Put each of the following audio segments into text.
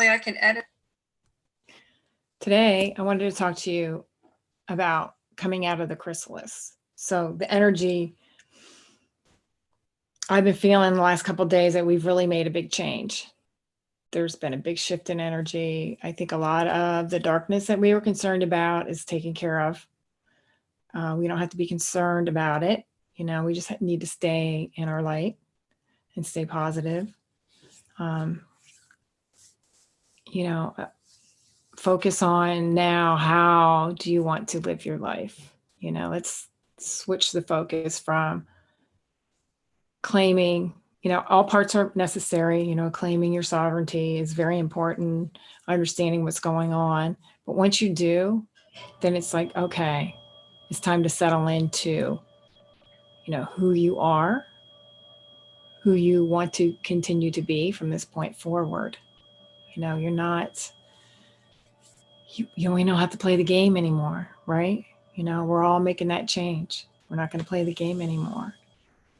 hopefully I can edit. Today, I wanted to talk to you about coming out of the chrysalis. So the energy I've been feeling the last couple of days that we've really made a big change. There's been a big shift in energy. I think a lot of the darkness that we were concerned about is taken care of. We don't have to be concerned about it. We just need to stay in our light and stay positive. Um, you know, focus on now, how do you want to live your life? Let's switch the focus from claiming, all parts are necessary. Claiming your sovereignty is very important, understanding what's going on. But once you do, then it's like, okay, it's time to settle into, who you are, who you want to continue to be from this point forward. You're not, we don't have to play the game anymore, right? We're all making that change. We're not going to play the game anymore.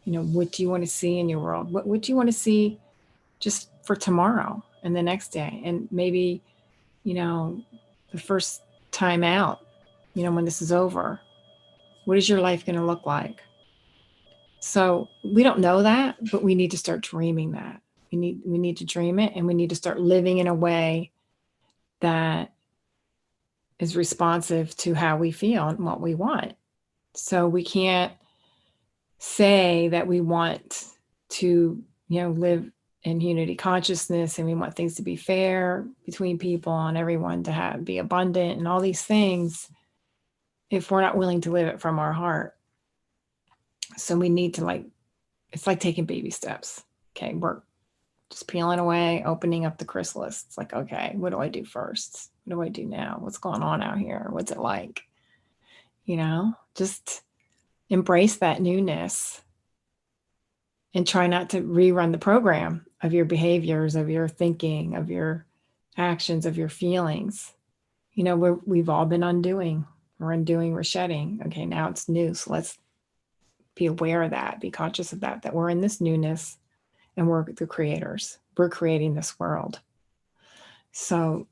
What do you want to see in your world? What do you want to see just for tomorrow and the next day? And maybe, the first time out, when this is over, what is your life going to look like? So we don't know that, but we need to start dreaming that. We need to dream it, and we need to start living in a way that is responsive to how we feel and what we want. So we can't say that we want to, live in unity consciousness, and we want things to be fair between people and everyone, to be abundant and all these things, if we're not willing to live it from our heart. So we need to, it's like taking baby steps. Okay, we're just peeling away, opening up the chrysalis. It's like, okay, what do I do first? What do I do now? What's going on out here? What's it like? Just embrace that newness and try not to rerun the program of your behaviors, of your thinking, of your actions, of your feelings. We've all been undoing. We're undoing, we're shedding. Okay, now it's new. So let's be aware of that, be conscious of that we're in this newness, and we're the creators. We're creating this world. So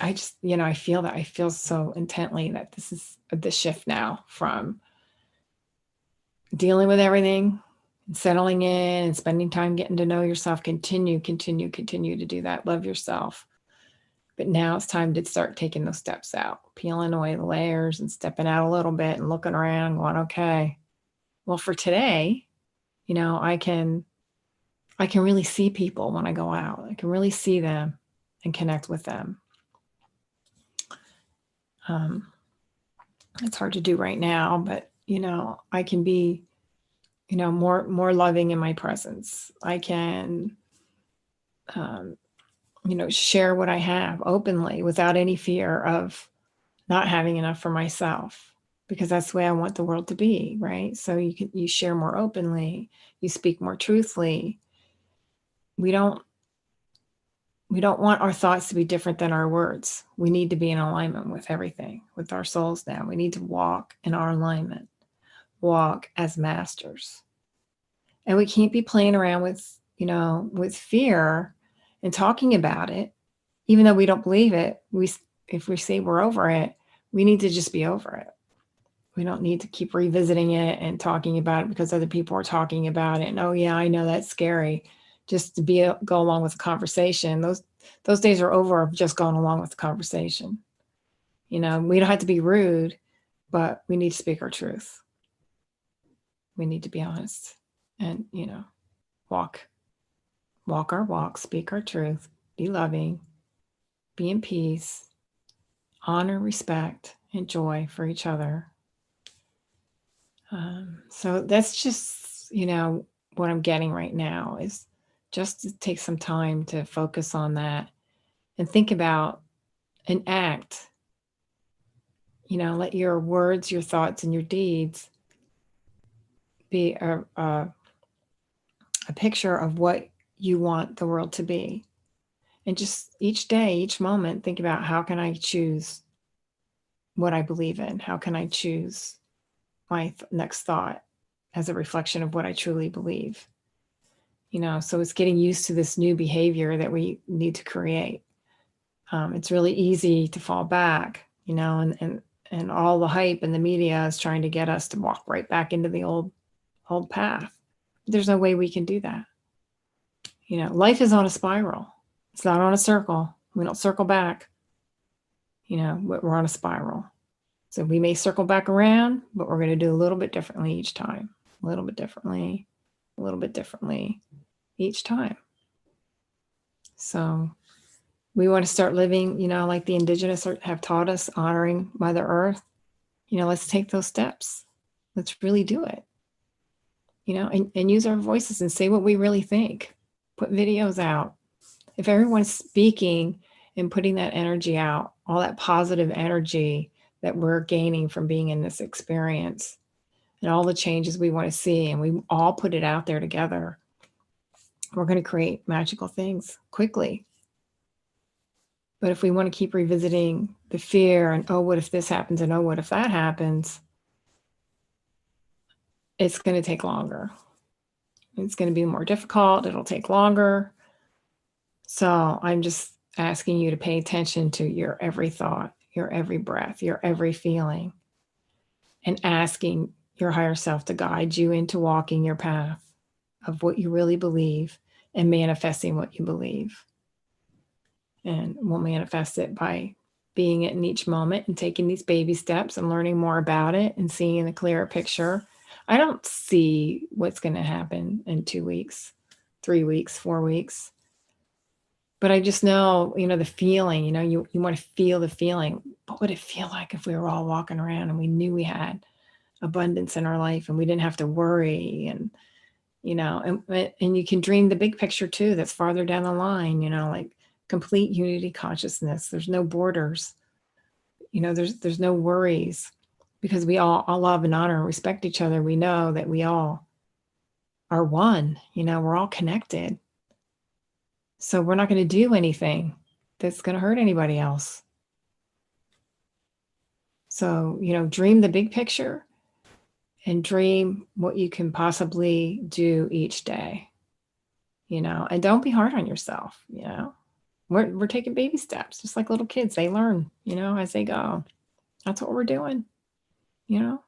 I just, I feel so intently that this is the shift now from dealing with everything and settling in and spending time getting to know yourself. Continue to do that. Love yourself. But now it's time to start taking those steps out, peeling away the layers and stepping out a little bit and looking around going, okay, well, for today, I can really see people when I go out. I can really see them and connect with them. It's hard to do right now, but, I can be, more loving in my presence. I can, share what I have openly without any fear of not having enough for myself, because that's the way I want the world to be, right? So you share more openly, you speak more truthfully. We don't want our thoughts to be different than our words. We need to be in alignment with everything, with our souls now. We need to walk in our alignment, walk as masters. And we can't be playing around with, with fear and talking about it, even though we don't believe it. If we say we're over it, we need to just be over it. We don't need to keep revisiting it and talking about it because other people are talking about it. And, oh yeah, I know that's scary. Just to go along with the conversation. Those days are over of just going along with the conversation. We don't have to be rude, but we need to speak our truth. We need to be honest and, walk our walk, speak our truth, be loving, be in peace, honor, respect, and joy for each other. So that's just, what I'm getting right now is just to take some time to focus on that and think about and act. Let your words, your thoughts, and your deeds be a picture of what you want the world to be. And just each day, each moment, think about, how can I choose what I believe in? How can I choose my next thought as a reflection of what I truly believe? So it's getting used to this new behavior that we need to create. It's really easy to fall back, and all the hype and the media is trying to get us to walk right back into the old path. There's no way we can do that. Life is on a spiral. It's not on a circle. We don't circle back. We're on a spiral. So we may circle back around, but we're going to do a little bit differently each time. A little bit differently, a little bit differently each time. So we want to start living, like the indigenous have taught us, honoring Mother Earth. Let's take those steps. Let's really do it. And use our voices and say what we really think. Put videos out. If everyone's speaking and putting that energy out, all that positive energy that we're gaining from being in this experience and all the changes we want to see, and we all put it out there together, we're going to create magical things quickly. But if we want to keep revisiting the fear and, oh, what if this happens? And oh, what if that happens? It's going to take longer. It's going to be more difficult. It'll take longer. So I'm just asking you to pay attention to your every thought, your every breath, your every feeling, and asking your higher self to guide you into walking your path of what you really believe and manifesting what you believe. And we'll manifest it by being it in each moment and taking these baby steps and learning more about it and seeing a clearer picture. I don't see what's going to happen in 2 weeks, 3 weeks, 4 weeks. But I just know, the feeling, you want to feel the feeling. What would it feel like if we were all walking around and we knew we had abundance in our life and we didn't have to worry, and you can dream the big picture too, that's farther down the line, like complete unity consciousness. There's no borders, there's no worries, because we all love and honor and respect each other. We know that we all are one, we're all connected. So we're not going to do anything that's going to hurt anybody else. So, dream the big picture and dream what you can possibly do each day, and don't be hard on yourself. We're taking baby steps, just like little kids. They learn, as they go. That's what we're doing. Love,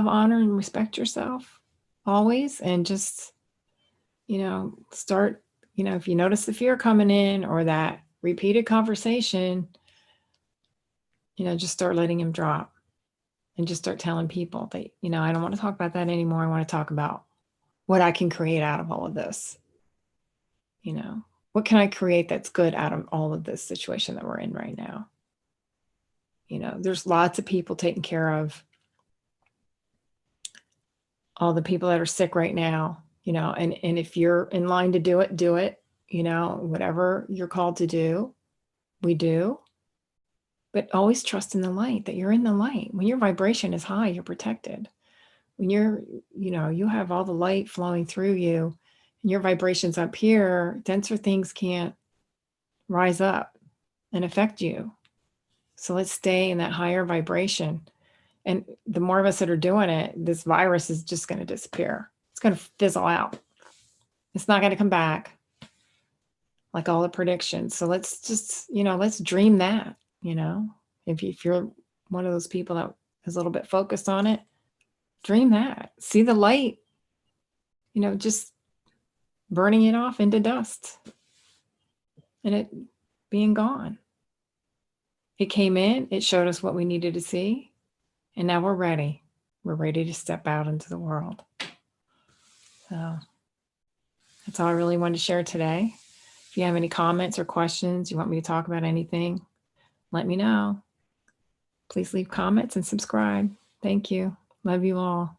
honor, and respect yourself always. And just, start, if you notice the fear coming in or that repeated conversation, just start letting him drop and just start telling people that, I don't want to talk about that anymore. I want to talk about what I can create out of all of this. What can I create that's good out of all of this situation that we're in right now? There's lots of people taking care of all the people that are sick right now, and if you're in line to do it, whatever you're called to do, we do. But always trust in the light, that you're in the light. When your vibration is high, you're protected. When you're, you have all the light flowing through you and your vibration's up here, denser things can't rise up and affect you. So let's stay in that higher vibration. And the more of us that are doing it, this virus is just going to disappear. It's going to fizzle out. It's not going to come back like all the predictions. So let's just, let's dream that, if you're one of those people that is a little bit focused on it, dream that. See the light, just burning it off into dust and it being gone. It came in, it showed us what we needed to see, and now we're ready. We're ready to step out into the world. So that's all I really wanted to share today. If you have any comments or questions, you want me to talk about anything, let me know. Please leave comments and subscribe. Thank you. Love you all.